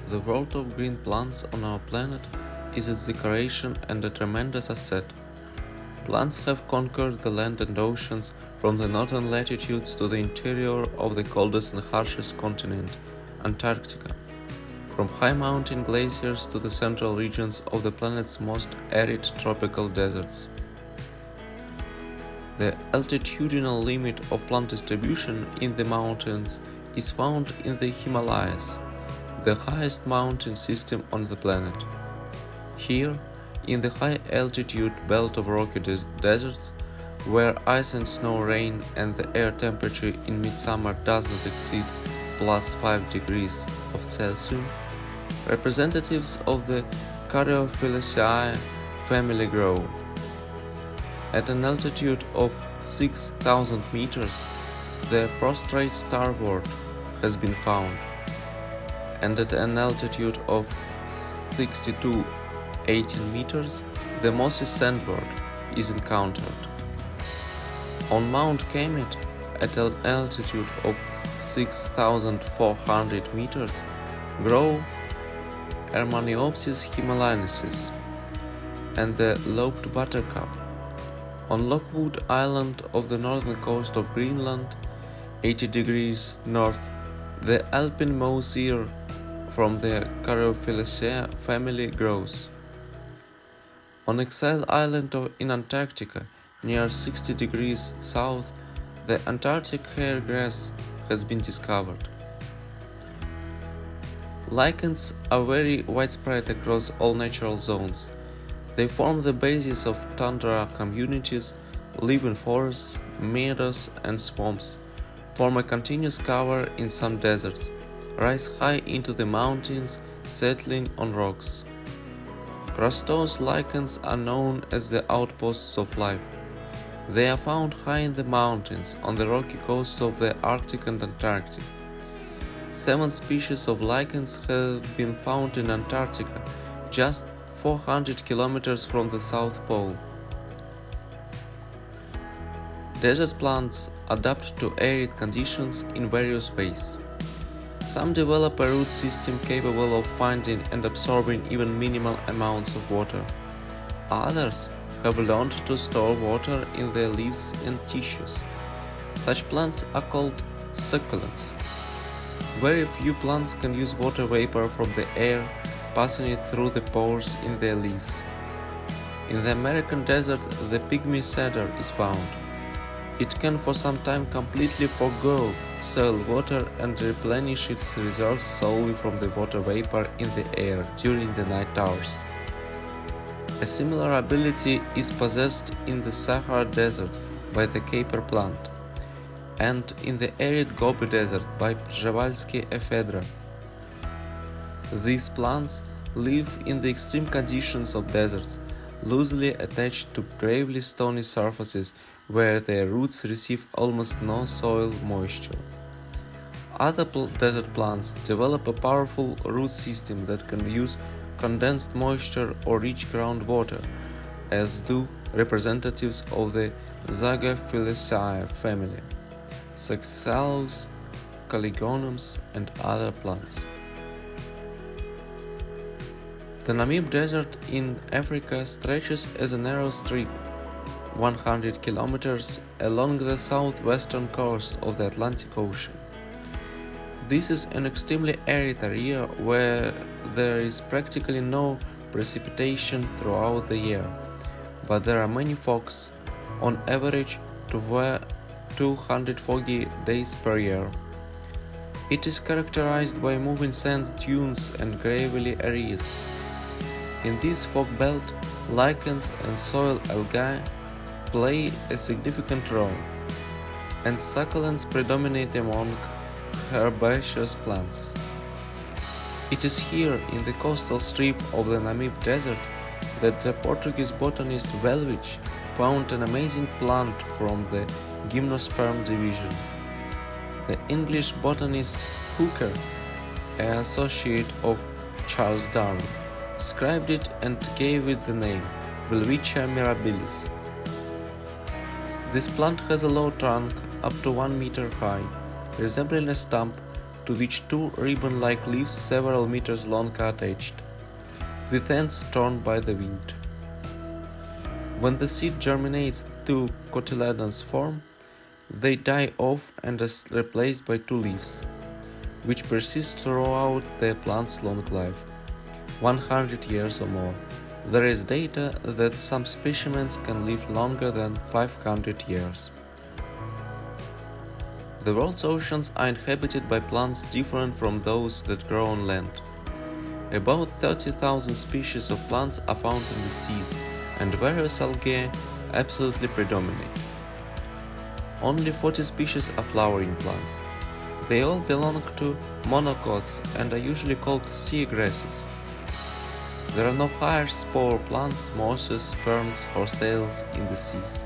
The world of green plants on our planet is its decoration and a tremendous asset. Plants have conquered the land and oceans from the northern latitudes to the interior of the coldest and harshest continent, Antarctica. From high mountain glaciers to the central regions of the planet's most arid tropical deserts. The altitudinal limit of plant distribution in the mountains is found in the Himalayas, the highest mountain system on the planet. Here, in the high altitude belt of rocky deserts, where ice and snow reign and the air temperature in midsummer does not exceed plus 5 degrees of Celsius, representatives of the Caryophyllaceae family grow. At an altitude of 6,000 meters, the prostrate starboard has been found, and at an altitude of 18 meters, the mossy sandboard is encountered. On Mount Kamet, at an altitude of 6,400 meters, grow Ermaniopsis himalayensis and the lobed buttercup. On Lockwood Island of the northern coast of Greenland, 80 degrees north, the alpine mosaic from the Caryophyllaceae family grows. On Exile Island in Antarctica, near 60 degrees south, the Antarctic hairgrass has been discovered. Lichens are very widespread across all natural zones. They form the basis of tundra communities, live in forests, meadows, and swamps, form a continuous cover in some deserts, rise high into the mountains, settling on rocks. Crustose lichens are known as the outposts of life. They are found high in the mountains on the rocky coasts of the Arctic and Antarctic. 7 species of lichens have been found in Antarctica, just 400 kilometers from the South Pole. Desert plants adapt to arid conditions in various ways. Some develop a root system capable of finding and absorbing even minimal amounts of water. Others have learned to store water in their leaves and tissues. Such plants are called succulents. Very few plants can use water vapor from the air, passing it through the pores in their leaves. In the American desert, the pygmy cedar is found. It can for some time completely forego soil water and replenish its reserves solely from the water vapor in the air during the night hours. A similar ability is possessed in the Sahara Desert by the caper plant, and in the arid Gobi Desert by Przewalski ephedra. These plants live in the extreme conditions of deserts, loosely attached to gravely stony surfaces where their roots receive almost no soil moisture. Other desert plants develop a powerful root system that can use condensed moisture or rich groundwater, as do representatives of the Zygophyllaceae family, Saxalus, Caligonums, and other plants. The Namib Desert in Africa stretches as a narrow strip, 100 kilometers along the southwestern coast of the Atlantic Ocean. This is an extremely arid area where there is practically no precipitation throughout the year, but there are many fogs, on average 200 foggy days per year. It is characterized by moving sand dunes and gravelly areas. In this fog belt, lichens and soil algae play a significant role, and succulents predominate among herbaceous plants. It is here in the coastal strip of the Namib Desert that the Portuguese botanist Welwich found an amazing plant from the Gymnosperm division. The English botanist Hooker, an associate of Charles Darwin, described it and gave it the name Welwitschia mirabilis. This plant has a low trunk up to 1 meter high, resembling a stump to which two ribbon-like leaves several meters long are attached, with ends torn by the wind. When the seed germinates to cotyledons form, they die off and are replaced by two leaves, which persist throughout the plant's long life, 100 years or more. There is data that some specimens can live longer than 500 years. The world's oceans are inhabited by plants different from those that grow on land. About 30,000 species of plants are found in the seas, and various algae absolutely predominate. Only 40 species are flowering plants. They all belong to monocots and are usually called sea grasses. There are no higher spore plants, mosses, ferns, horsetails in the seas.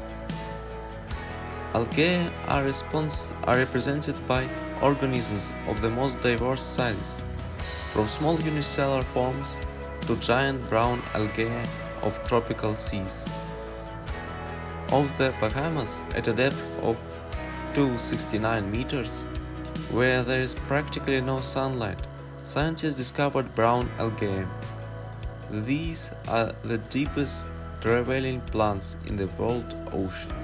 Algae are represented by organisms of the most diverse sizes, from small unicellular forms to giant brown algae of tropical seas. Off the Bahamas, at a depth of 269 meters, where there is practically no sunlight, scientists discovered brown algae. These are the deepest dwelling plants in the world ocean.